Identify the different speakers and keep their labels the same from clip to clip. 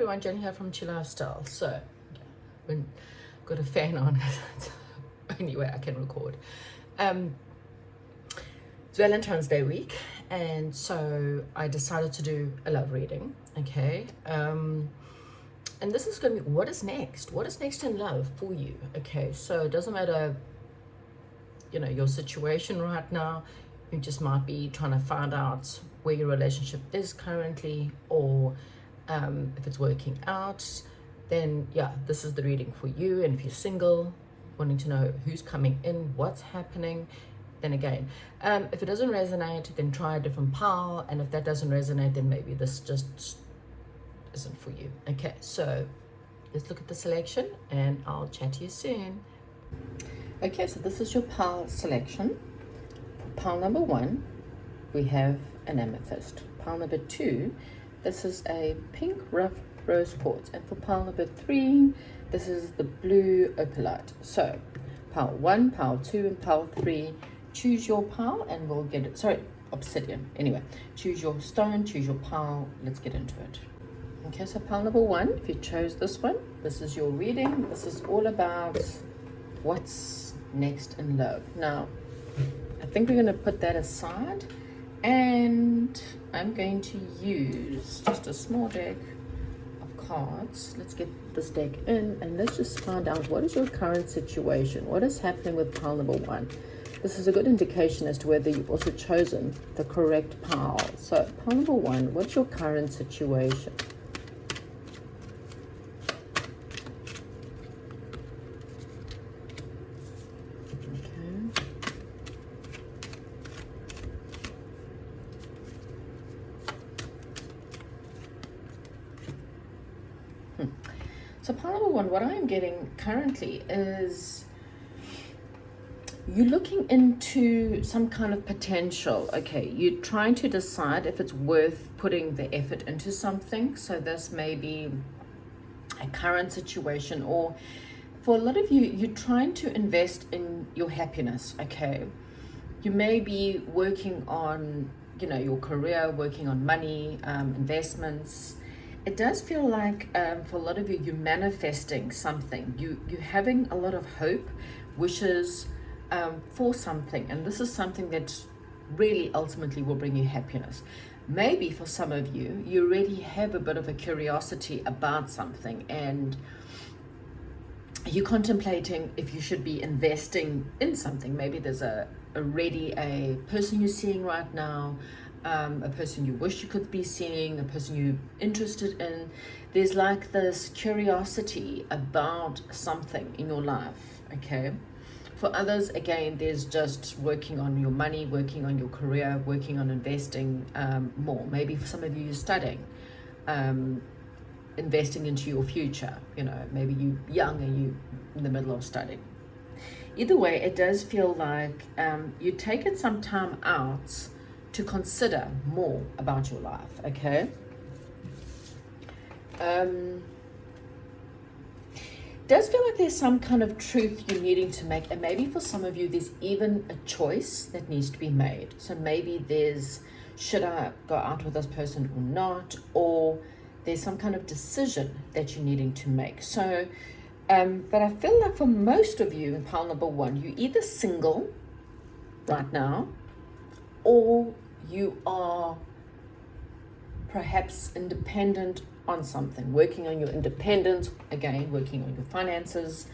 Speaker 1: everyone, Jen here from Chill Lifestyle. So, when got a fan on, only way I can record. It's Valentine's Day week, and so I decided to do a love reading. Okay, and this is going to be what is next. What is next in love for you? Okay, so it doesn't matter, you know, your situation right now. You just might be trying to find out where your relationship is currently, or if it's working out, then yeah, this is the reading for you. And if you're single, wanting to know who's coming in, what's happening, then again, if it doesn't resonate, then try a different pile. And if that doesn't resonate, then maybe this just isn't for you. Okay, so let's look at the selection and I'll chat to you soon. Okay, so this is your pile selection. For pile number 1, we have an amethyst. Pile number 2, this is a pink rough rose quartz. And for pile number 3, this is the blue opalite. So pile 1, pile 2, and pile 3, choose your pile and we'll get it. Sorry, obsidian. Anyway, choose your stone, choose your pile. Let's get into it. Okay, so pile number 1, if you chose this one, this is your reading. This is all about what's next in love. Now, I think we're going to put that aside, and I'm going to use just a small deck of cards. Let's get this deck in and let's just find out what is your current situation. What is happening with pile number 1? This is a good indication as to whether you've also chosen the correct pile. So pile number 1, what's your current situation? So pile number 1, what I'm getting currently is you're looking into some kind of potential. Okay, you're trying to decide if it's worth putting the effort into something. So this may be a current situation, or for a lot of you, you're trying to invest in your happiness. Okay, you may be working on, you know, your career, working on money, investments. It does feel like for a lot of you, you're manifesting something. You're having a lot of hope, wishes for something. And this is something that really ultimately will bring you happiness. Maybe for some of you, you already have a bit of a curiosity about something and you're contemplating if you should be investing in something. Maybe there's already a person you're seeing right now, a person you wish you could be seeing, a person you're interested in. There's like this curiosity about something in your life. Okay, for others, again, there's just working on your money, working on your career, working on investing more. Maybe for some of you, you're studying, investing into your future. You know, maybe you're young and you're in the middle of studying. Either way, it does feel like you're taking some time out to consider more about your life. Okay, does feel like there's some kind of truth you're needing to make, and maybe for some of you there's even a choice that needs to be made. So maybe there's, should I go out with this person or not, or there's some kind of decision that you're needing to make. So but I feel like for most of you in pile number 1, you're either single right now, or you are perhaps independent on something, working on your independence, again, working on your finances.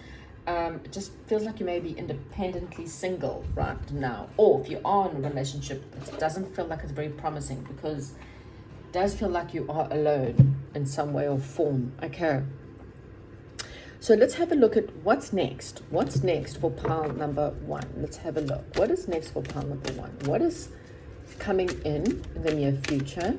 Speaker 1: It just feels like you may be independently single right now. Or if you are in a relationship, it doesn't feel like it's very promising, because it does feel like you are alone in some way or form. Okay, so let's have a look at what's next. What's next for pile number 1? Let's have a look. What is next for pile number 1? What is coming in the near future?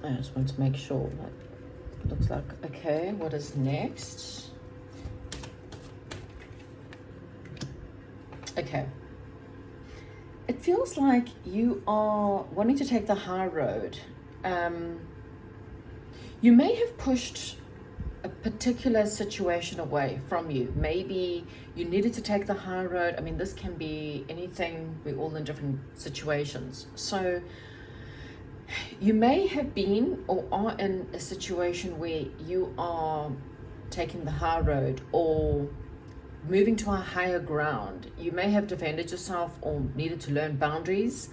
Speaker 1: I just want to make sure that it looks like, okay, what is next? Okay. It feels like you are wanting to take the high road. You may have pushed a particular situation away from you. Maybe you needed to take the high road. I mean, this can be anything. We're all in different situations. So you may have been or are in a situation where you are taking the high road or moving to a higher ground. You may have defended yourself or needed to learn boundaries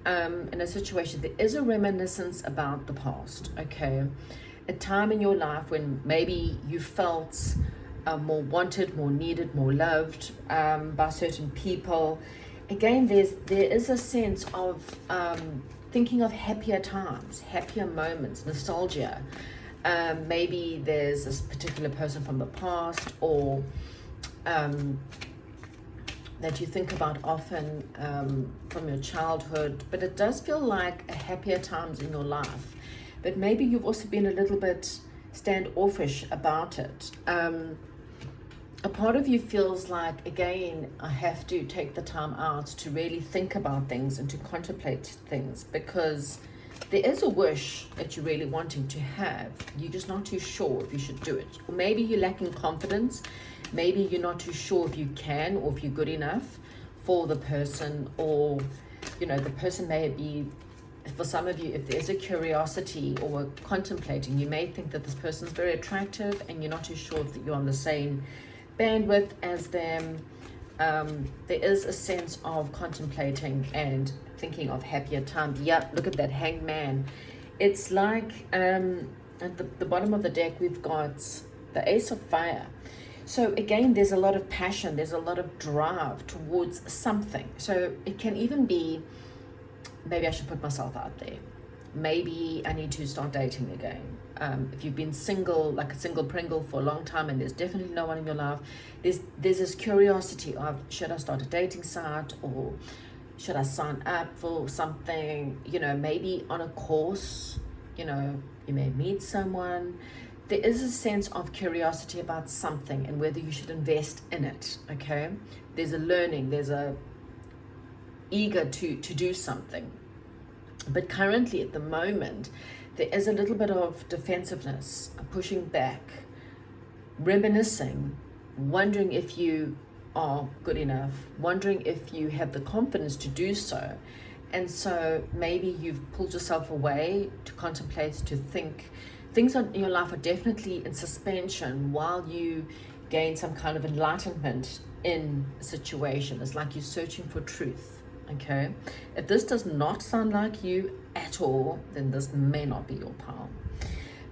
Speaker 1: in a situation. There is a reminiscence about the past, okay? A time in your life when maybe you felt more wanted, more needed, more loved by certain people. Again, there is a sense of thinking of happier times, happier moments, nostalgia. Maybe there's this particular person from the past, or that you think about often from your childhood, but it does feel like a happier times in your life. But maybe you've also been a little bit standoffish about it. A part of you feels like, again, I have to take the time out to really think about things and to contemplate things, because there is a wish that you're really wanting to have. You're just not too sure if you should do it. Or maybe you're lacking confidence. Maybe you're not too sure if you can or if you're good enough for the person, or, you know, the person may be, for some of you, if there's a curiosity or a contemplating, you may think that this person's very attractive and you're not too sure if you're on the same bandwidth as them. There is a sense of contemplating and thinking of happier times. Yeah, look at that hangman. It's like at the bottom of the deck, we've got the Ace of Fire. So again, there's a lot of passion, there's a lot of drive towards something. So it can even be, maybe I should put myself out there. Maybe I need to start dating again. If you've been single, like a single Pringle for a long time, and there's definitely no one in your life, there's this curiosity of, should I start a dating site, or should I sign up for something, you know, maybe on a course, you know, you may meet someone. There is a sense of curiosity about something and whether you should invest in it, okay? There's a learning, there's a eager to do something. But currently, at the moment, there is a little bit of defensiveness, pushing back, reminiscing, wondering if you are good enough, wondering if you have the confidence to do so. And so maybe you've pulled yourself away to contemplate, to think. Things in your life are definitely in suspension while you gain some kind of enlightenment in a situation. It's like you're searching for truth, okay? If this does not sound like you at all, then this may not be your pile.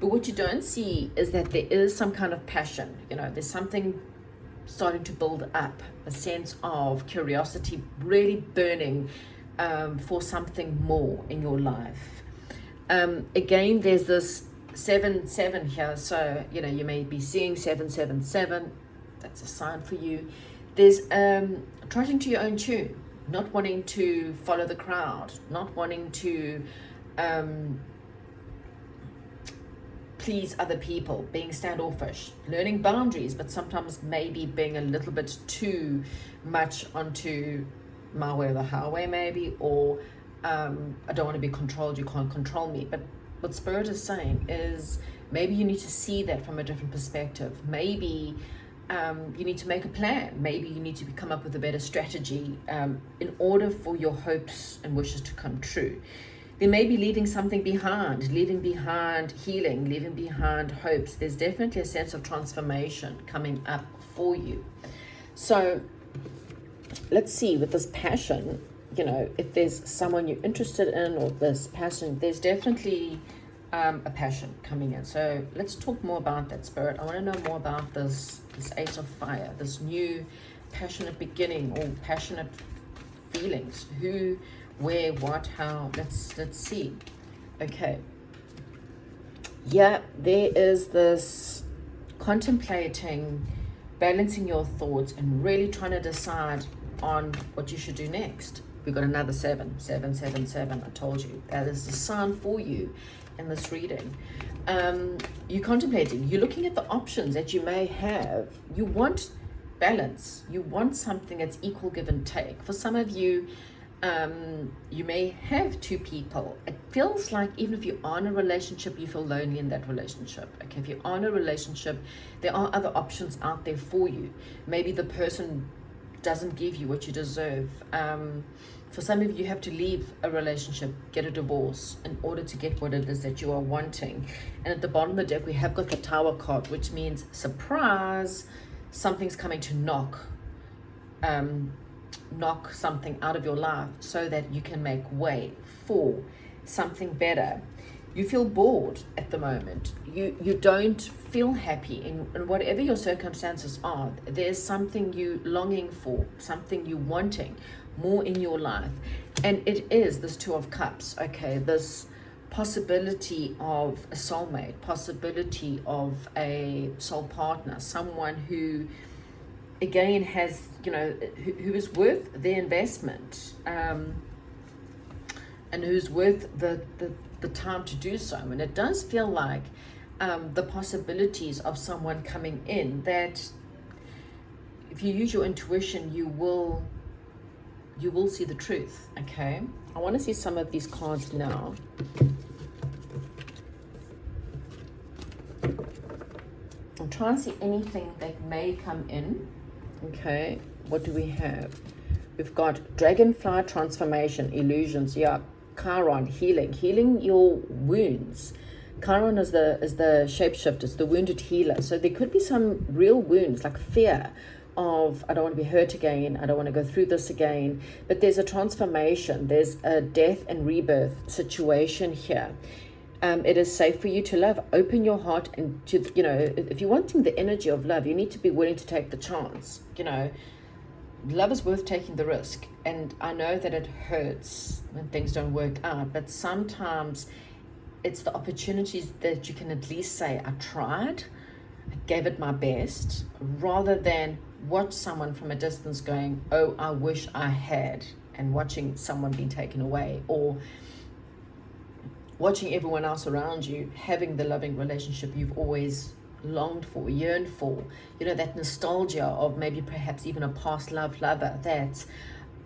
Speaker 1: But what you don't see is that there is some kind of passion. You know, there's something starting to build up, a sense of curiosity really burning for something more in your life. Again, there's this 7-7 here, so you know, you may be seeing 777. That's a sign for you. There's trotting to your own tune, not wanting to follow the crowd, not wanting to please other people, being standoffish, learning boundaries, but sometimes maybe being a little bit too much onto my way or the highway, maybe, or I don't want to be controlled, you can't control me. But what Spirit is saying is maybe you need to see that from a different perspective. Maybe you need to make a plan. Maybe you need to come up with a better strategy in order for your hopes and wishes to come true. There may be leaving something behind, leaving behind healing, leaving behind hopes. There's definitely a sense of transformation coming up for you. So let's see, with this passion, you know, if there's someone you're interested in, or this passion, there's definitely a passion coming in. So let's talk more about that, Spirit. I want to know more about this Ace of Fire, this new passionate beginning or passionate feelings. Who, where, what, how. Let's see. Okay. Yeah, there is this contemplating, balancing your thoughts, and really trying to decide on what you should do next. We've got another 7. I told you that is the sign for you in this reading. You're contemplating, you're looking at the options that you may have. You want balance, you want something that's equal give and take. For some of you, You may have two people. It feels like even if you are in a relationship, you feel lonely in that relationship. Okay, if you are in a relationship, there are other options out there for you. Maybe the person doesn't give you what you deserve. For some of you, you have to leave a relationship, get a divorce in order to get what it is that you are wanting. And at the bottom of the deck, we have got the Tower card, which means surprise, something's coming to knock something out of your life so that you can make way for something better. You feel bored at the moment. You don't feel happy in whatever your circumstances are. There's something you longing for, something you wanting more in your life. And it is this Two of Cups, okay? This possibility of a soulmate, possibility of a soul partner, someone who again has, who is worth their investment, and who's worth the time to do so. And it does feel like the possibilities of someone coming in, that if you use your intuition, you will see the truth. Okay, I want to see some of these cards now. I'm trying to see anything that may come in. Okay, what do we have? We've got dragonfly, transformation, illusions. Yeah, Chiron, healing your wounds. Chiron is the shapeshifter, it's the wounded healer. So there could be some real wounds, like fear of, I don't want to be hurt again, I don't want to go through this again. But there's a transformation, there's a death and rebirth situation here. It is safe for you to love. Open your heart, and to, if you're wanting the energy of love, you need to be willing to take the chance. Love is worth taking the risk. And I know that it hurts when things don't work out, but sometimes it's the opportunities that you can at least say, I tried, I gave it my best, rather than watch someone from a distance going, oh, I wish I had, and watching someone being taken away, or watching everyone else around you having the loving relationship you've always longed for, yearned for. That nostalgia of maybe perhaps even a past lover that,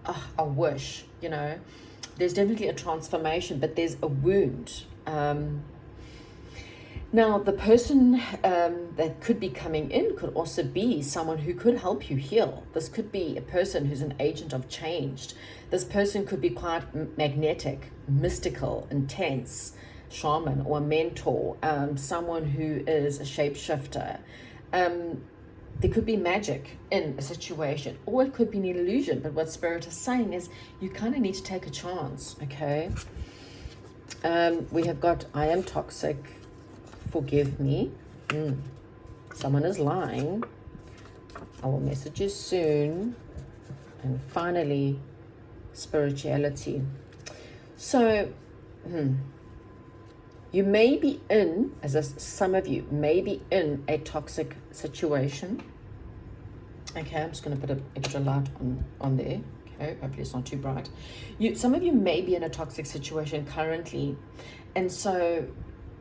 Speaker 1: I wish, there's definitely a transformation, but there's a wound. Now, the person that could be coming in could also be someone who could help you heal. This could be a person who's an agent of change. This person could be quite magnetic, mystical, intense, shaman or a mentor, someone who is a shapeshifter. There could be magic in a situation, or it could be an illusion. But what Spirit is saying is you kind of need to take a chance, okay? We have got, I am toxic, forgive me. Someone is lying. I will message you soon. And finally, spirituality. So, you may be in, some of you may be in a toxic situation. Okay, I'm just going to put an extra light on there. Okay, hopefully it's not too bright. Some of you may be in a toxic situation currently. And so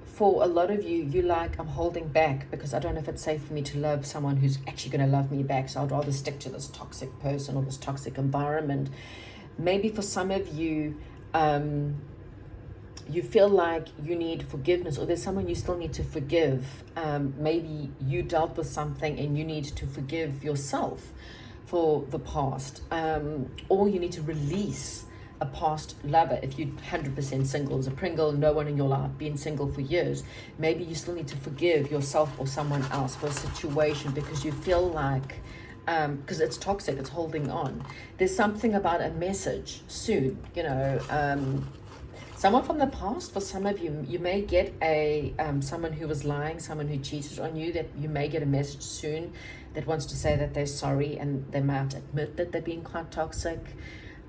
Speaker 1: for a lot of you, you're like, I'm holding back because I don't know if it's safe for me to love someone who's actually going to love me back. So I'd rather stick to this toxic person or this toxic environment. Maybe for some of you, you feel like you need forgiveness, or there's someone you still need to forgive. Maybe you dealt with something and you need to forgive yourself for the past, or you need to release a past lover. If you're 100% single as a Pringle, no one in your life, been single for years, maybe you still need to forgive yourself or someone else for a situation because you feel like, because it's toxic, it's holding on. There's something about a message soon, someone from the past. For some of you, you may get a someone who was lying, someone who cheated on you, that you may get a message soon that wants to say that they're sorry, and they might admit that they're being quite toxic.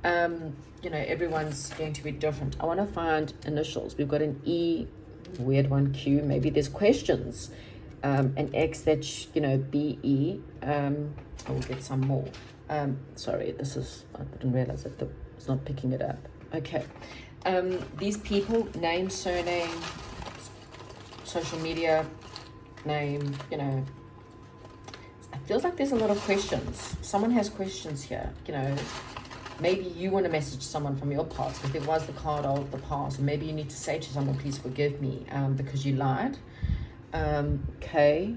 Speaker 1: Everyone's going to be different. I want to find initials. We've got an E, weird one, Q. Maybe there's questions. An X, that's, BE. I will get some more. Sorry, I didn't realize that it's not picking it up. Okay. These people, name, surname, social media, name, it feels like there's a lot of questions. Someone has questions here, maybe you want to message someone from your past, because there was the card of the past, and maybe you need to say to someone, please forgive me, because you lied. Okay.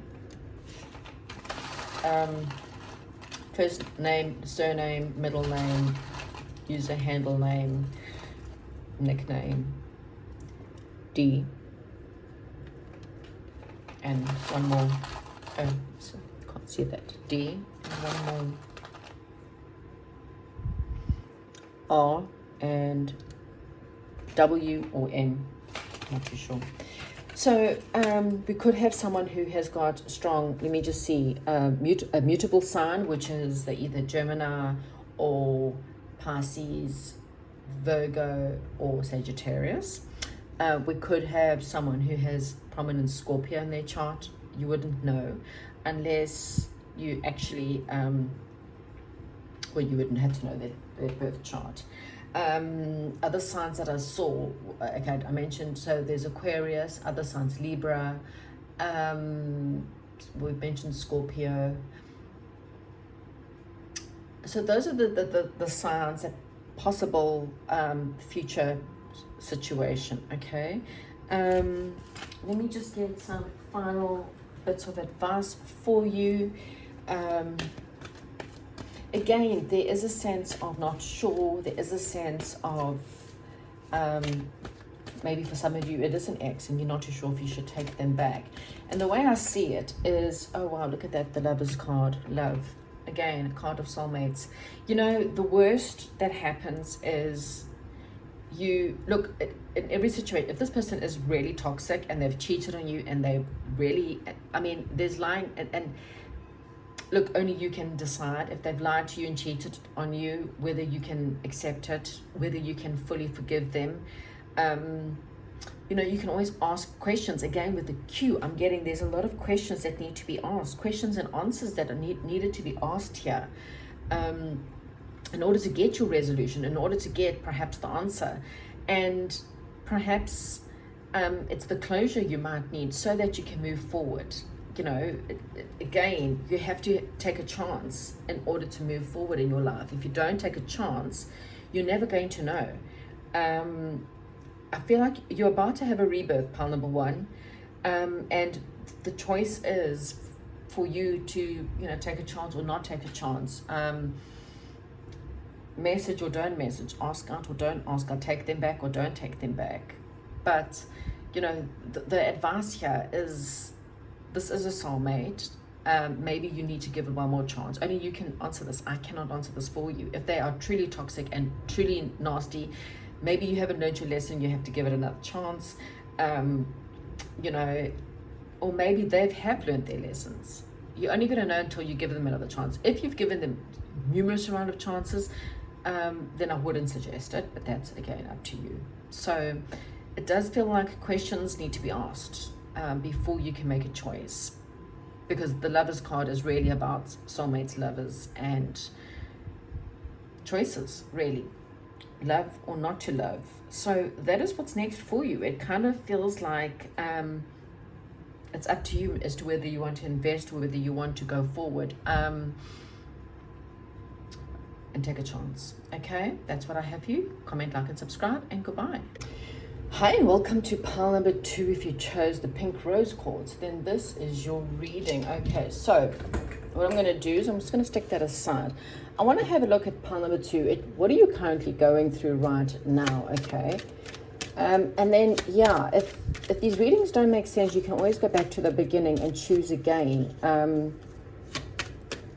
Speaker 1: First name, surname, middle name, user handle name, nickname, D, and one more. Oh, so can't see that. D, and one more. R and W or M, not too sure. So we could have someone who has got strong, let me just see, a mutable sign, which is the either Gemini or Pisces, Virgo or Sagittarius. We could have someone who has prominent Scorpio in their chart. You wouldn't know unless you actually, well, you wouldn't have to know their birth chart. Other signs that I saw, okay, I mentioned, so there's Aquarius, other signs, Libra, we mentioned Scorpio. So those are the signs that possible future situation, okay? Let me just get some final bits of advice for you. Again, there is a sense of not sure. There is a sense of maybe for some of you it is an ex and you're not too sure if you should take them back. And the way I see it is, oh wow, look at that, the Lover's card, love. Again, a card of soulmates. You know, the worst that happens is you look in every situation. If this person is really toxic and they've cheated on you and they really, I mean, there's lying and look, only you can decide if they've lied to you and cheated on you, whether you can accept it, whether you can fully forgive them. You know, you can always ask questions. Again, with the Q, I'm getting there's a lot of questions that need to be asked, questions and answers that are needed to be asked here, in order to get your resolution, in order to get perhaps the answer. And perhaps it's the closure you might need so that you can move forward. You know, again, you have to take a chance in order to move forward in your life. If you don't take a chance, you're never going to know. I feel like you're about to have a rebirth, pile number one, and the choice is for you to, you know, take a chance or not take a chance. Message or don't message, ask out or don't ask out, take them back or don't take them back. But, you know, the advice here is, this is a soulmate. Maybe you need to give it one more chance. Only you can answer this. I cannot answer this for you. If they are truly toxic and truly nasty, maybe you haven't learned your lesson. You have to give it another chance. You know, or maybe they have learned their lessons. You're only going to know until you give them another chance. If you've given them numerous round of chances, then I wouldn't suggest it. But that's, again, up to you. So it does feel like questions need to be asked before you can make a choice, because the Lover's card is really about soulmates, lovers, and choices, really, love or not to love. So that is what's next for you. It kind of feels like it's up to you as to whether you want to invest or whether you want to go forward and take a chance. Okay, that's what I have for you. Comment, like, and subscribe, and goodbye. Hi, and welcome to pile number 2. If you chose the pink rose quartz, then this is your reading. Okay, so what I'm going to do is I'm just going to stick that aside. I want to have a look at pile number 2. What are you currently going through right now? Okay, and then, yeah, if these readings don't make sense, you can always go back to the beginning and choose again.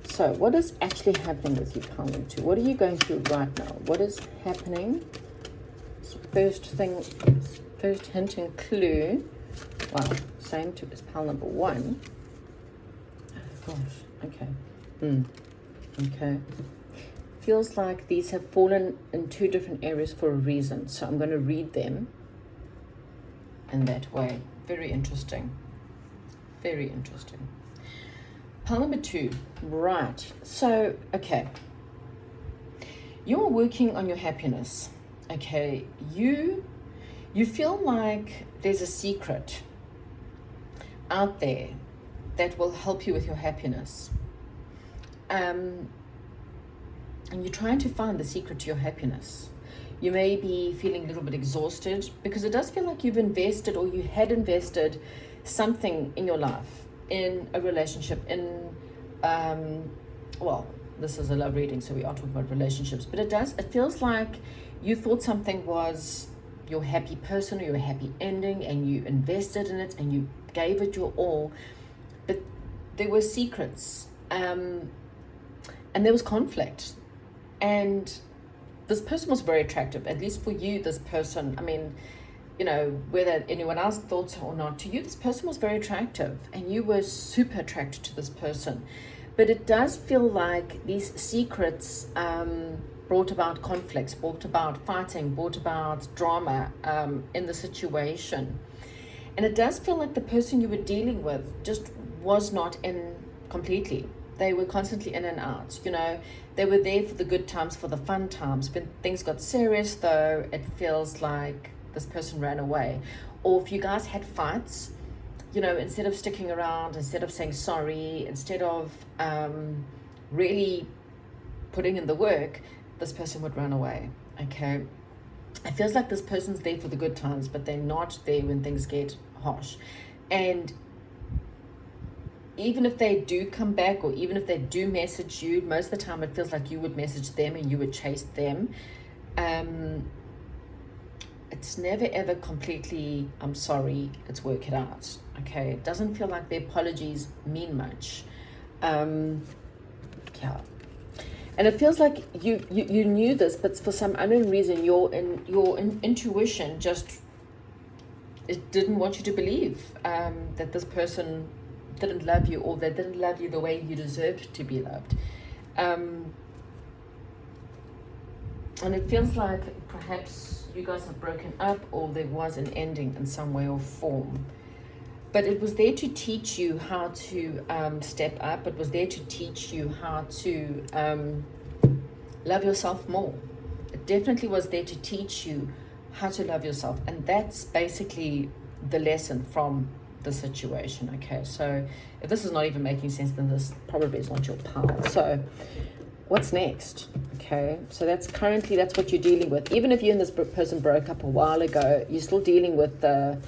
Speaker 1: So what is actually happening with you, pile number 2? What are you going through right now? What is happening? First hint and clue. Wow, same to as pile number 1. Oh gosh, okay. Okay. Feels like these have fallen in 2 different areas for a reason. So I'm going to read them in that way. Very interesting. Very interesting. Pile number 2. Right. So, okay. You're working on your happiness. Okay, you feel like there's a secret out there that will help you with your happiness. and you're trying to find the secret to your happiness. You may be feeling a little bit exhausted because it does feel like you've invested, or you had invested something in your life, in a relationship, in, well, this is a love reading, so we are talking about relationships, but it feels like you thought something was your happy person or your happy ending, and you invested in it and you gave it your all, but there were secrets, and there was conflict, and this person was very attractive, at least for you. This person, I mean, you know, whether anyone else thought so or not, to you this person was very attractive, and you were super attracted to this person. But it does feel like these secrets brought about conflicts, brought about fighting, brought about drama in the situation. And it does feel like the person you were dealing with just was not in completely. They were constantly in and out, you know. They were there for the good times, for the fun times. When things got serious, though, it feels like this person ran away. Or if you guys had fights, you know, instead of sticking around, instead of saying sorry, instead of really putting in the work, this person would run away, okay? It feels like this person's there for the good times, but they're not there when things get harsh. And even if they do come back, or even if they do message you, most of the time it feels like you would message them and you would chase them. It's never ever completely, I'm sorry, let's work it out, okay? It doesn't feel like the apologies mean much. Yeah. And it feels like you knew this, but for some unknown reason, your intuition just, it didn't want you to believe that this person didn't love you, or they didn't love you the way you deserved to be loved. And it feels like perhaps you guys have broken up, or there was an ending in some way or form. But it was there to teach you how to step up. It was there to teach you how to love yourself more. It definitely was there to teach you how to love yourself. And that's basically the lesson from the situation, okay? So if this is not even making sense, then this probably is not your path. So what's next? Okay, so that's what you're dealing with. Even if you and this person broke up a while ago, you're still dealing with the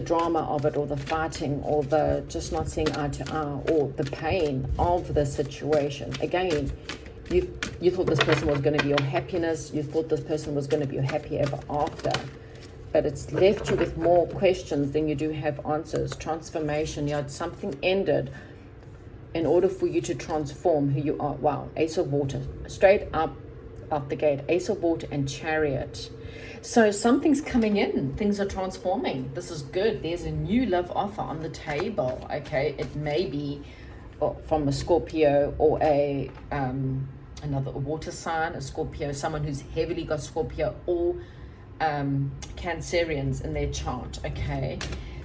Speaker 1: drama of it, or the fighting, or the just not seeing eye to eye, or the pain of the situation. Again, you thought this person was going to be your happiness. You thought this person was going to be your happy ever after. But it's left you with more questions than you do have answers. Transformation, you had something ended in order for you to transform who you are. Wow, Ace of Water, straight up the gate, Ace of Water and Chariot. So something's coming in, things are transforming. This is good. There's a new love offer on the table, okay? It may be from a Scorpio, or another water sign, a Scorpio, someone who's heavily got Scorpio, or Cancerians in their chart, okay?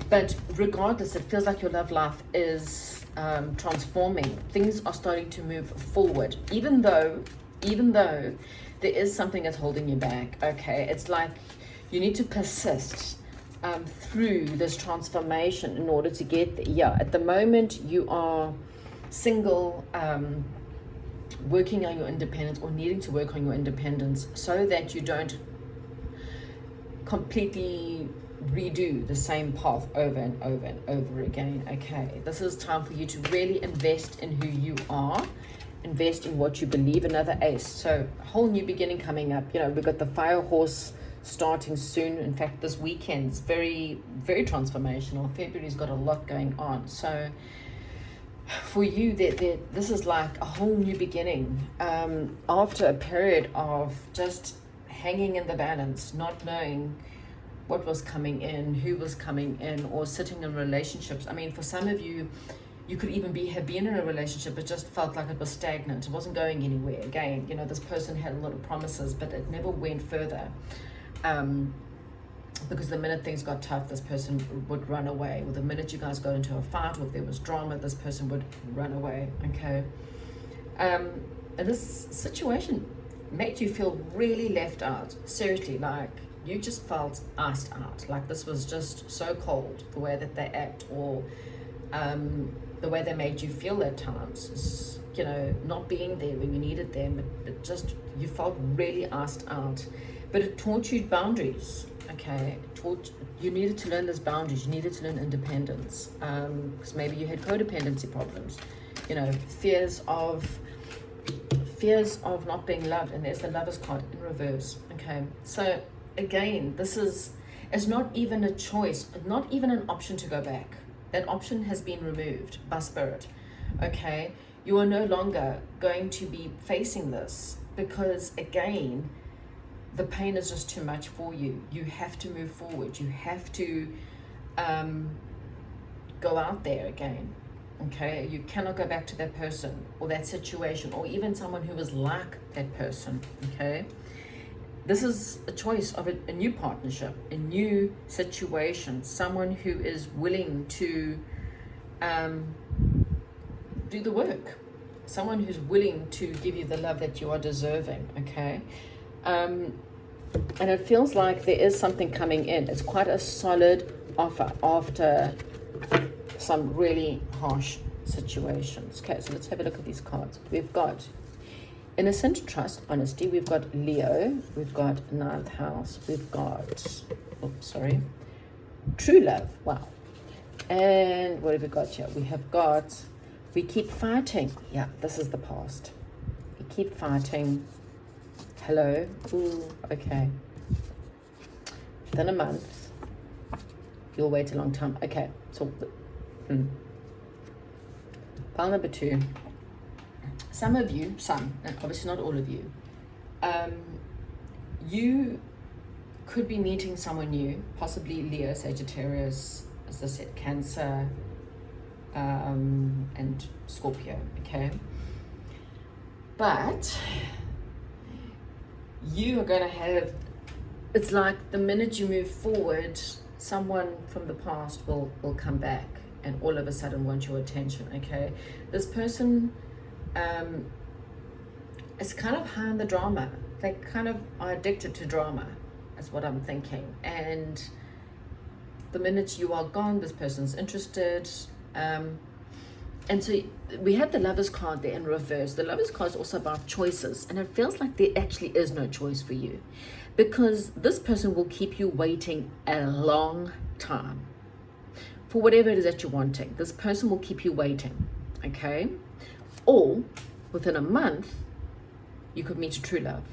Speaker 1: But regardless, it feels like your love life is transforming. Things are starting to move forward, even though there is something that's holding you back, okay? It's like you need to persist through this transformation in order to get there. Yeah, at the moment you are single, working on your independence, or needing to work on your independence, so that you don't completely redo the same path over and over and over again, okay? This is time for you to really invest in who you are, invest in what you believe. Another ace, so a whole new beginning coming up. You know, we've got the fire horse starting soon. In fact, this weekend's very, very transformational. February's got a lot going on. So for you, this is like a whole new beginning after a period of just hanging in the balance, not knowing what was coming in, who was coming in, or sitting in relationships. I mean, for some of you, you could even have been in a relationship but just felt like it was stagnant. It wasn't going anywhere. Again, you know, this person had a lot of promises, but it never went further. Because the minute things got tough, this person would run away. Or the minute you guys got into a fight, or if there was drama, this person would run away, okay? And this situation made you feel really left out. Seriously, like you just felt iced out. Like this was just so cold, the way that they act, or the way they made you feel at times, you know, not being there when you needed them, but just you felt really asked out. But it taught you boundaries, okay? It taught you needed to learn those boundaries. You needed to learn independence, because maybe you had codependency problems, you know, fears of not being loved. And there's the Lovers card in reverse, okay? So again, this is, it's not even a choice, not even an option to go back. That option has been removed by Spirit, okay? You are no longer going to be facing this, because again, the pain is just too much for you. You have to move forward. You have to go out there again, okay? You cannot go back to that person or that situation, or even someone who was like that person, okay? This is a choice of a new partnership, a new situation, someone who is willing to do the work, someone who's willing to give you the love that you are deserving, okay? And it feels like there is something coming in. It's quite a solid offer after some really harsh situations. Okay, so let's have a look at these cards. We've got innocent, trust, honesty. We've got Leo. We've got ninth house. We've got, true love. Wow. And what have we got here? We have got, we keep fighting. Yeah, this is the past. We keep fighting. Hello. Ooh, okay. Within a month. You'll wait a long time. Okay, so pile number 2. Some of you, and obviously not all of you, you could be meeting someone new, possibly Leo, Sagittarius, as I said, Cancer, and Scorpio, okay? But you are going to have, it's like the minute you move forward, someone from the past will come back and all of a sudden want your attention, okay? This person is kind of high on the drama. They kind of are addicted to drama, is what I'm thinking. And the minute you are gone, this person's interested. And so we have the Lovers card there in reverse. The Lovers card is also about choices, and it feels like there actually is no choice for you, because this person will keep you waiting a long time for whatever it is that you're wanting. This person will keep you waiting, okay? Or within a month, you could meet a true love,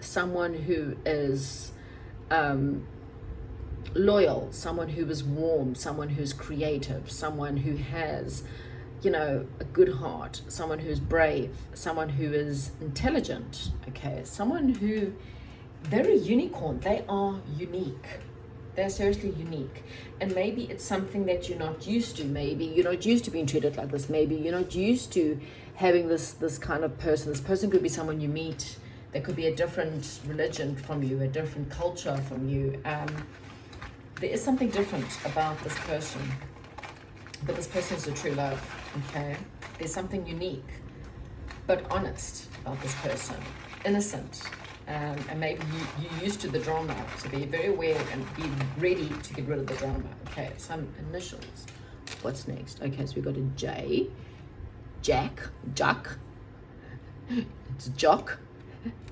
Speaker 1: someone who is loyal, someone who is warm, someone who's creative, someone who has, you know, a good heart, someone who's brave, someone who is intelligent, okay? Someone who, they're a unicorn. They are unique. They're seriously unique. And maybe it's something that you're not used to. Maybe you're not used to being treated like this. Maybe you're not used to having this kind of person. This person could be someone you meet. There could be a different religion from you, a different culture from you. There is something different about this person. But this person is a true love, okay? There's something unique, but honest about this person. Innocent. And maybe you're used to the drama, so be very aware and be ready to get rid of the drama. Okay, some initials. What's next? Okay, so we got a J, Jack, it's Jock.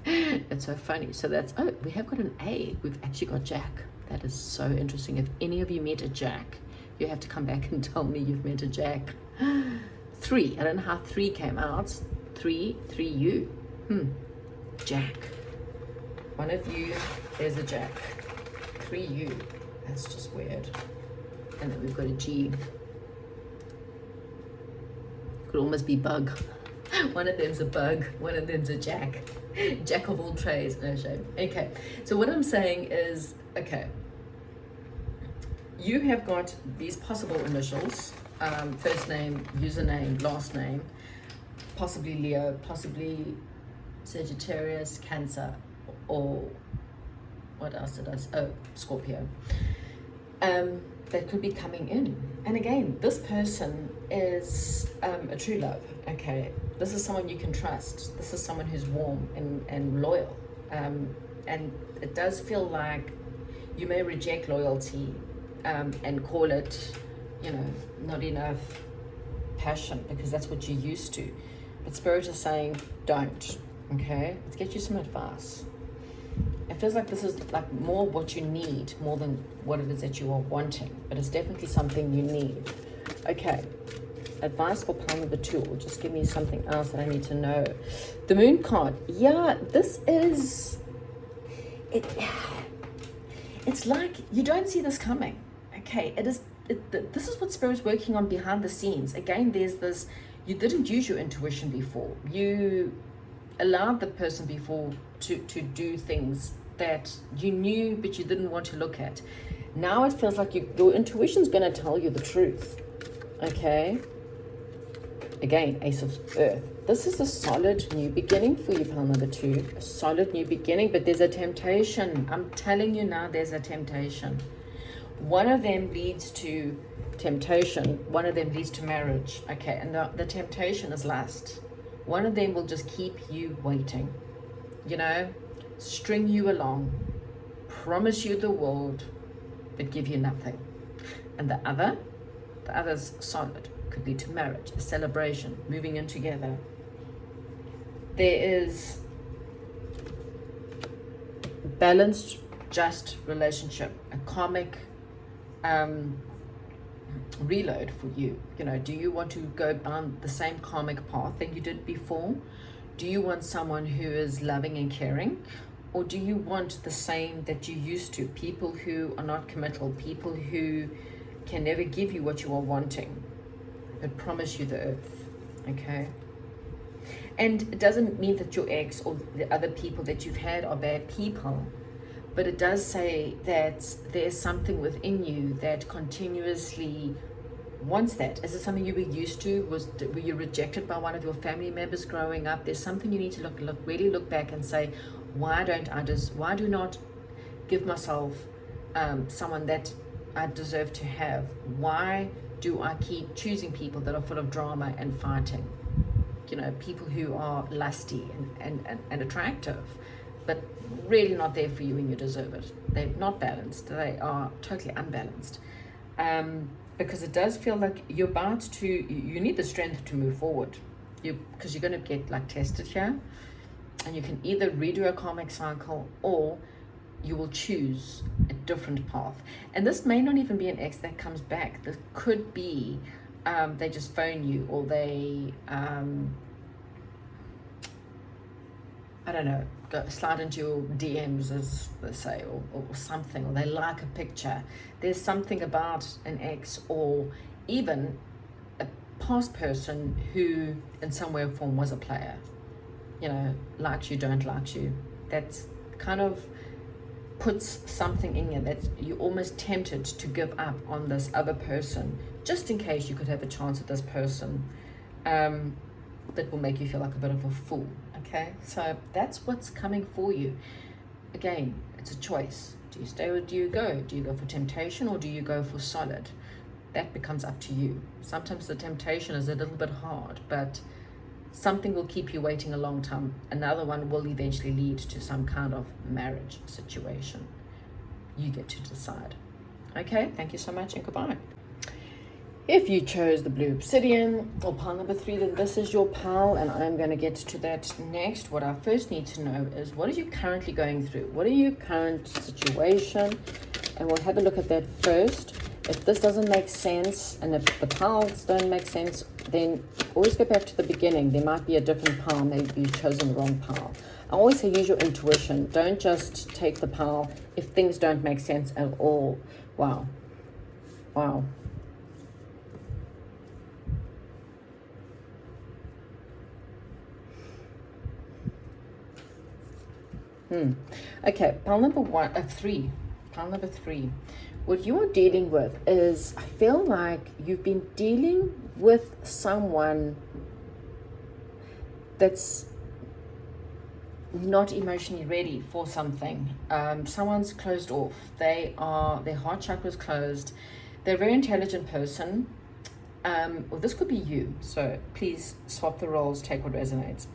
Speaker 1: It's so funny. So that's, oh, we have got an A. We've actually got Jack. That is so interesting. If any of you met a Jack, you have to come back and tell me you've met a Jack. 3, I don't know how 3 came out. 3U. Jack. One of you, there's a Jack. 3U. That's just weird. And then we've got a G. Could almost be bug. One of them's a bug. One of them's a Jack. Jack of all trades. No shame. Okay. So what I'm saying is, okay, you have got these possible initials. First name, username, last name. Possibly Leo, possibly Sagittarius, Cancer, or what else did I say? Oh, Scorpio. That could be coming in. And again, this person is a true love, okay? This is someone you can trust. This is someone who's warm and loyal. And it does feel like you may reject loyalty and call it, you know, not enough passion because that's what you're used to. But Spirit is saying, don't. Okay, let's get you some advice. It feels like this is like more what you need, more than what it is that you are wanting. But it's definitely something you need. Okay, advice for pile number 2, or just give me something else that I need to know. The Moon card. Yeah, this is... It's like you don't see this coming. Okay, this is what Spirit's working on behind the scenes. Again, there's this, you didn't use your intuition before. You allowed the person before to do things that you knew but you didn't want to look at. Now it feels like your intuition's going to tell you the truth. Okay, again, Ace of Earth. This is a solid new beginning for you, pile number 2. A solid new beginning, but there's a temptation. I'm telling you now, there's a temptation. One of them leads to temptation. One of them leads to marriage. Okay, and the temptation is lust. One of them will just keep you waiting. You know, string you along, promise you the world, but give you nothing. And the other's solid. Could lead to marriage, a celebration, moving in together. There is balanced, just relationship, a karmic reload for you. You know, do you want to go down the same karmic path that you did before? Do you want someone who is loving and caring? Or do you want the same that you used to? People who are not committal, people who can never give you what you are wanting, but promise you the earth. Okay? And it doesn't mean that your ex or the other people that you've had are bad people, but it does say that there's something within you that continuously wants that. Is it something you were used to? Were you rejected by one of your family members growing up? There's something you need to really look back and say, why do not give myself someone that I deserve to have? Why do I keep choosing people that are full of drama and fighting? You know, people who are lusty and attractive, but really not there for you when you deserve it. They're not balanced. They are totally unbalanced. Because it does feel like you're about to, you need the strength to move forward. Because you're going to get like tested here. And you can either redo a karmic cycle or you will choose a different path. And this may not even be an ex that comes back. This could be they just phone you, or they I don't know, slide into your DMs, as they say, or something, or they like a picture. There's something about an ex, or even a past person who in some way or form was a player. You know, likes you, don't like you. That's kind of puts something in you that you're almost tempted to give up on this other person, just in case you could have a chance with this person, that will make you feel like a bit of a fool. Okay, so that's what's coming for you. Again, it's a choice. Do you stay or do you go? Do you go for temptation or do you go for solid? That becomes up to you. Sometimes the temptation is a little bit hard, but something will keep you waiting a long time. Another one will eventually lead to some kind of marriage situation. You get to decide. Okay, thank you so much and goodbye. If you chose the blue obsidian or pile number 3, then this is your pile, and I'm going to get to that next. What I first need to know is, what are you currently going through? What are your current situation? And we'll have a look at that first. If this doesn't make sense, and if the piles don't make sense, then always go back to the beginning. There might be a different pile. Maybe you've chosen the wrong pile. I always say use your intuition. Don't just take the pile if things don't make sense at all. Wow. Wow. Okay, pile number 3. Pile number 3. What you are dealing with is, I feel like you've been dealing with someone that's not emotionally ready for something. Someone's closed off. Their heart chakra's closed. They're a very intelligent person. Or this could be you. So please swap the roles, take what resonates.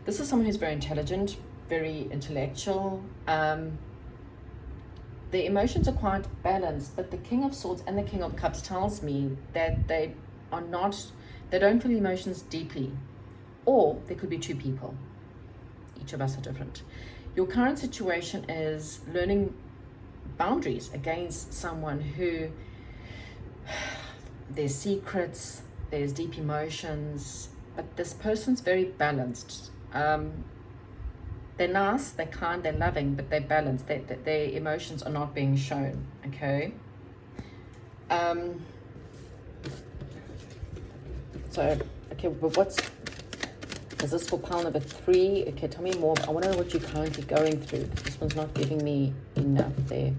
Speaker 1: This is someone who's very intelligent, very intellectual. The emotions are quite balanced, but the King of Swords and the King of Cups tells me that they are not They don't feel emotions deeply. Or there could be two people. Each of us are different. Your current situation is learning boundaries against someone who, there's secrets, there's deep emotions, but this person's very balanced. They're nice, they're kind, they're loving, but they're balanced. Their emotions are not being shown, okay? So, okay, but is this for pile number 3? Okay, tell me more. I want to know what you're currently going through. This one's not giving me enough there.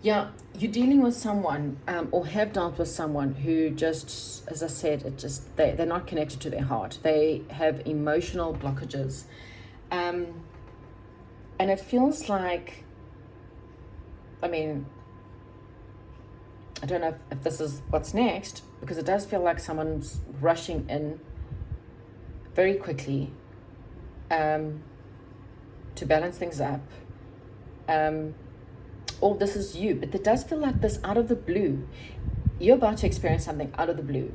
Speaker 1: Yeah, you're dealing with someone or have dealt with someone who just, as I said, they're not connected to their heart. They have emotional blockages. And it feels like, I mean, I don't know if this is what's next, because it does feel like someone's rushing in very quickly to balance things up. Or this is you, but it does feel like this out of the blue. You're about to experience something out of the blue,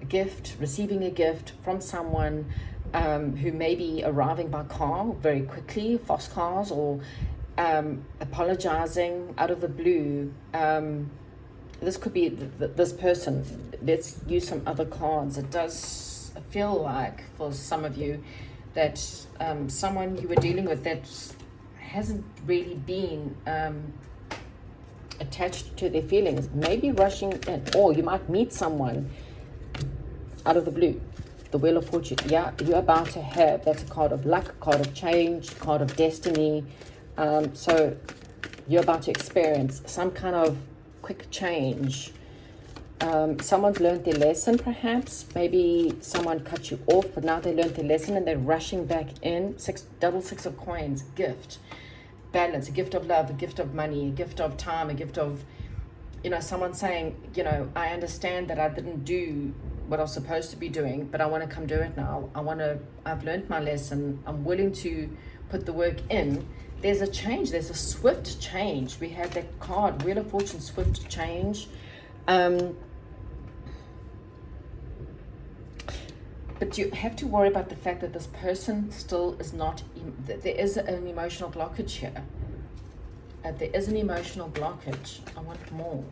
Speaker 1: a gift, receiving a gift from someone who may be arriving by car very quickly, fast cars, or apologizing out of the blue. This could be this person. Let's use some other cards. It does feel like for some of you that someone you were dealing with that hasn't really been attached to their feelings, maybe rushing in, or you might meet someone out of the blue. The Wheel of Fortune, yeah, you're about to have, that's a card of luck, card of change, card of destiny. So you're about to experience some kind of quick change. Someone's learned their lesson, perhaps. Maybe someone cut you off, but now they learned their lesson and they're rushing back in. Double six of coins, gift, balance, a gift of love, a gift of money, a gift of time, a gift of, someone saying, I understand that I didn't do what I was supposed to be doing, but I want to come do it now. I've learned my lesson. I'm willing to put the work in. There's a change. There's a swift change. We have that card, Wheel of Fortune, swift change. But you have to worry about the fact that this person still is not, there is an emotional blockage here. There is an emotional blockage. I want more.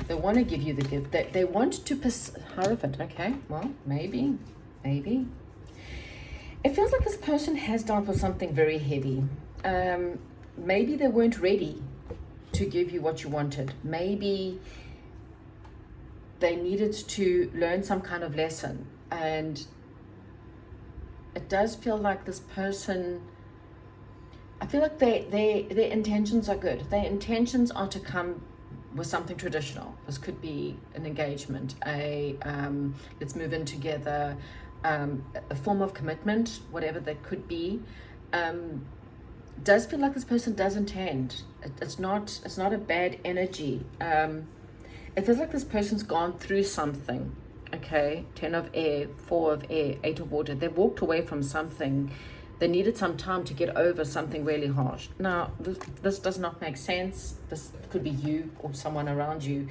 Speaker 1: They want to give you the gift. They want to, Hierophant, okay, well, maybe. It feels like this person has dealt with something very heavy. Maybe they weren't ready to give you what you wanted. Maybe they needed to learn some kind of lesson. And it does feel like this person, I feel like their intentions are good. Their intentions are to come with something traditional. This could be an engagement, let's move in together, a form of commitment, whatever that could be. Does feel like this person does intend. It's not a bad energy. It feels like this person's gone through something. Okay, 10 of air, 4 of air, 8 of water. They walked away from something. They needed some time to get over something really harsh. Now, this does not make sense. This could be you or someone around you.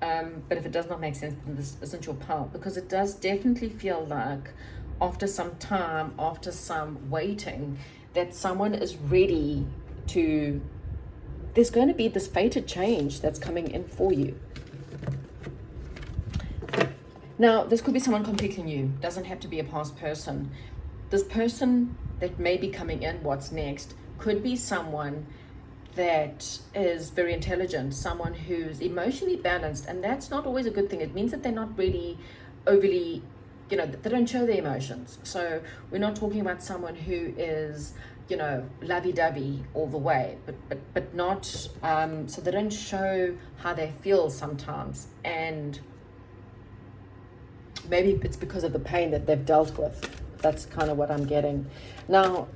Speaker 1: But if it does not make sense, then this isn't your pal. Because it does definitely feel like after some time, after some waiting, that someone is ready to, there's going to be this fated change that's coming in for you. Now, this could be someone completely new. Doesn't have to be a past person. This person that may be coming in, what's next, could be someone that is very intelligent, someone who's emotionally balanced, and that's not always a good thing. It means that they're not really overly, they don't show their emotions. So we're not talking about someone who is, lovey-dovey all the way, but not, so they don't show how they feel sometimes. And maybe it's because of the pain that they've dealt with. That's kind of what I'm getting. Now,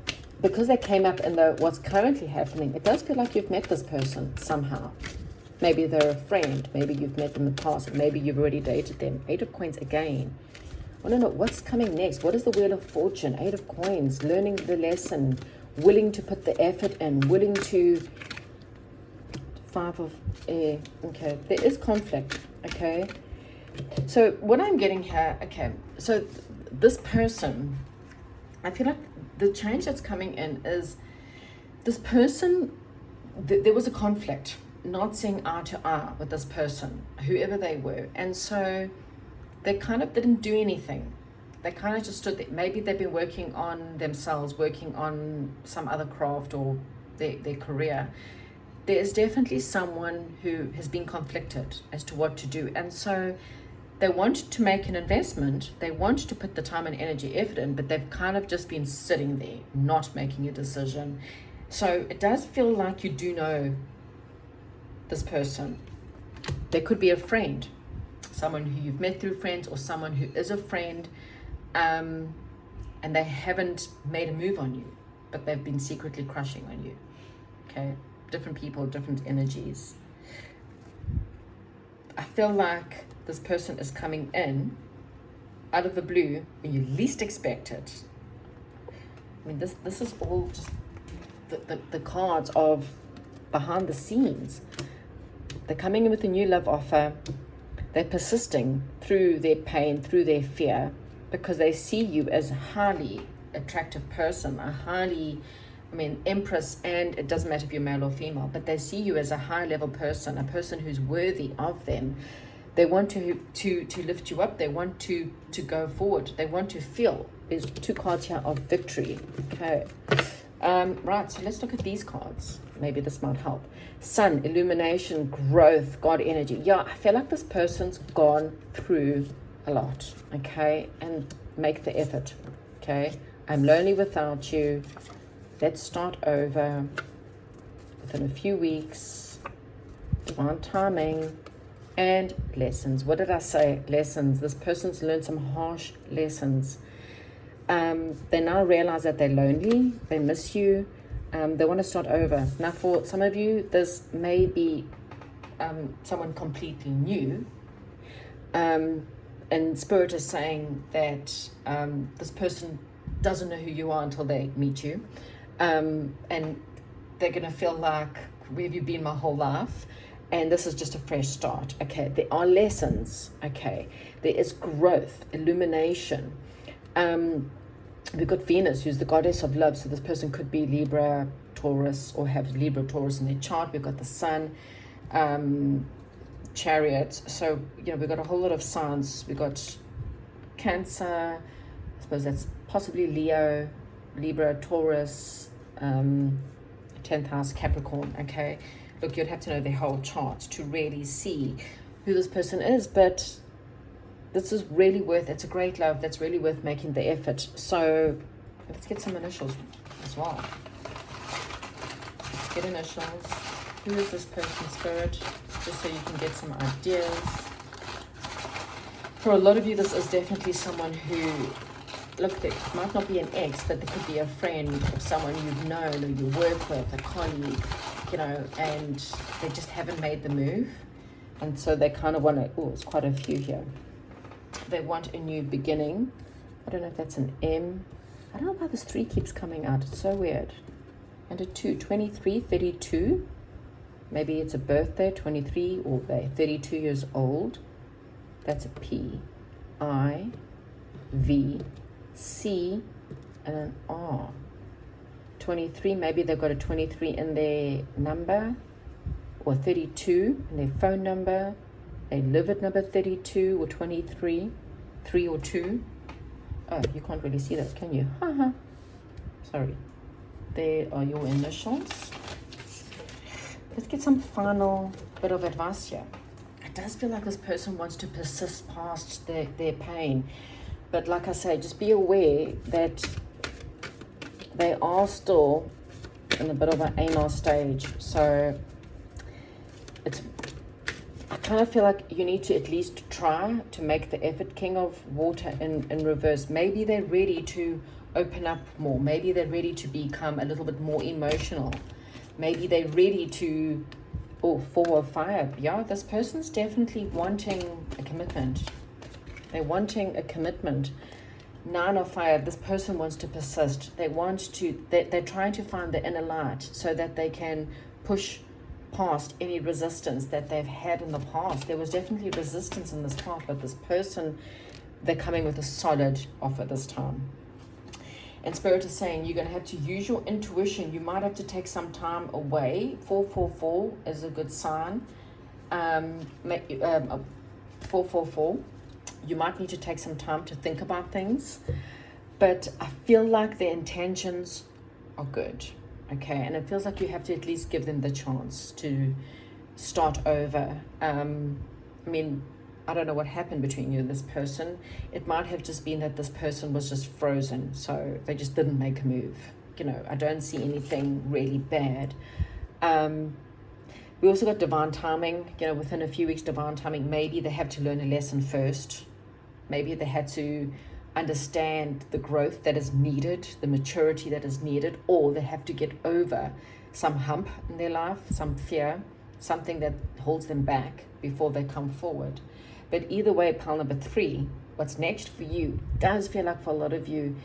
Speaker 1: because they came up in what's currently happening, it does feel like you've met this person somehow. Maybe they're a friend. Maybe you've met them in the past. Maybe you've already dated them. 8 of coins again. I want to know what's coming next. What is the Wheel of Fortune? 8 of coins. Learning the lesson. willing to put the effort in, willing to... 5 of air. Okay, there is conflict. Okay, so what I'm getting here, okay, so this person, I feel like the change that's coming in is this person, there was a conflict, not seeing eye to eye with this person, whoever they were, and so they kind of didn't do anything. They kind of just stood there. Maybe they've been working on themselves, working on some other craft or their career. There is definitely someone who has been conflicted as to what to do, and so they want to make an investment, they want to put the time and energy, effort in, but they've kind of just been sitting there, not making a decision. So it does feel like you do know this person. There could be a friend, someone who you've met through friends, or someone who is a friend, and they haven't made a move on you, but they've been secretly crushing on you. Okay, different people, different energies. I feel like this person is coming in out of the blue when you least expect it. I mean, this is all just the cards of behind the scenes. They're coming in with a new love offer. They're persisting through their pain, through their fear, because they see you as a highly attractive person, a highly, I mean, empress, and it doesn't matter if you're male or female, but they see you as a high level person, a person who's worthy of them. They want to lift you up. They want to go forward. They want to feel. There's 2 cards here of victory. Okay. Right, so let's look at these cards. Maybe this might help. Sun, illumination, growth, God energy. Yeah, I feel like this person's gone through a lot, okay? And make the effort, okay? I'm lonely without you. Let's start over within a few weeks. Divine timing and lessons. What did I say? Lessons. This person's learned some harsh lessons. They now realize that they're lonely. They miss you. They want to start over. Now, for some of you, this may be someone completely new. And Spirit is saying that this person doesn't know who you are until they meet you. And they're going to feel like, where have you been my whole life? And this is just a fresh start. Okay, there are lessons. Okay, there is growth, illumination. We've got Venus, who's the goddess of love. So this person could be Libra, Taurus, or have Libra, Taurus in their chart. We've got the Sun, Chariot. So, you know, we've got a whole lot of signs. We've got Cancer. I suppose that's possibly Leo, Libra, Taurus, 10th house, Capricorn. Okay, look, you'd have to know their whole chart to really see who this person is, but this is really worth, it's a great love that's really worth making the effort. So let's get some initials as well. Let's get initials. Who is this person, Spirit? Just so you can get some ideas. For a lot of you, this is definitely someone who, look, there might not be an ex, but there could be a friend or someone you've known or you work with, a colleague, you know, and they just haven't made the move. And so they kind of want to, oh, it's quite a few here. They want a new beginning. I don't know if that's an M. I don't know why this 3 keeps coming out. It's so weird. And a 2, 23, 32. Maybe it's a birthday, 23, or they're 32 years old. That's a P, I, V, C, and an R. 23, maybe they've got a 23 in their number, or 32 in their phone number. They live at number 32 or 23, 3 or 2. Oh, you can't really see that, can you? Haha. Sorry. There are your initials. Let's get some final bit of advice here. It does feel like this person wants to persist past their pain. But like I say, just be aware that they are still in a bit of an anal stage. So it's, I kind of feel like you need to at least try to make the effort. King of Water in reverse. Maybe they're ready to open up more. Maybe they're ready to become a little bit more emotional. Maybe they're ready to, oh, 4 of Fire. Yeah, this person's definitely wanting a commitment. They're wanting a commitment. Nine of Fire, this person wants to persist. They're trying to find the inner light so that they can push past any resistance that they've had in the past. There was definitely resistance in this path, but this person, they're coming with a solid offer this time. And Spirit is saying you're going to have to use your intuition. You might have to take some time away. 444 is a good sign. 444. You might need to take some time to think about things. But I feel like their intentions are good. Okay, and it feels like you have to at least give them the chance to start over. I mean, I don't know what happened between you and this person. It might have just been that this person was just frozen, so they just didn't make a move. You know, I don't see anything really bad. We also got divine timing. You know, within a few weeks, divine timing. Maybe they have to learn a lesson first. Maybe they had to understand the growth that is needed, the maturity that is needed, or they have to get over some hump in their life, some fear, something that holds them back before they come forward. But either way, pile number 3, what's next for you does feel like for a lot of you,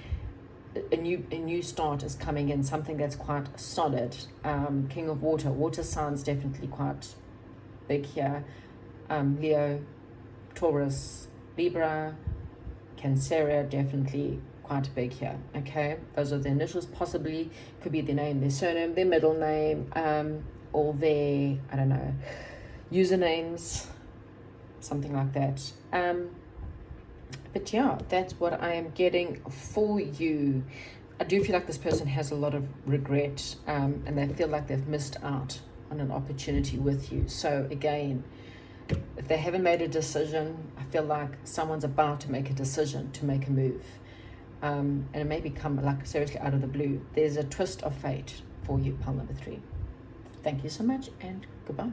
Speaker 1: a new start is coming in, something that's quite solid. King of Water, water signs definitely quite big here. Leo, Taurus, Libra, Cancer, definitely quite big here. Okay, those are the initials. Possibly could be their name, their surname, their middle name, or their, I don't know, usernames, something like that. But yeah, that's what I am getting for you. I do feel like this person has a lot of regret, and they feel like they've missed out on an opportunity with you. So again, if they haven't made a decision, I feel like someone's about to make a decision, to make a move. And it may become like seriously out of the blue. There's a twist of fate for you, pile number 3. Thank you so much, and goodbye.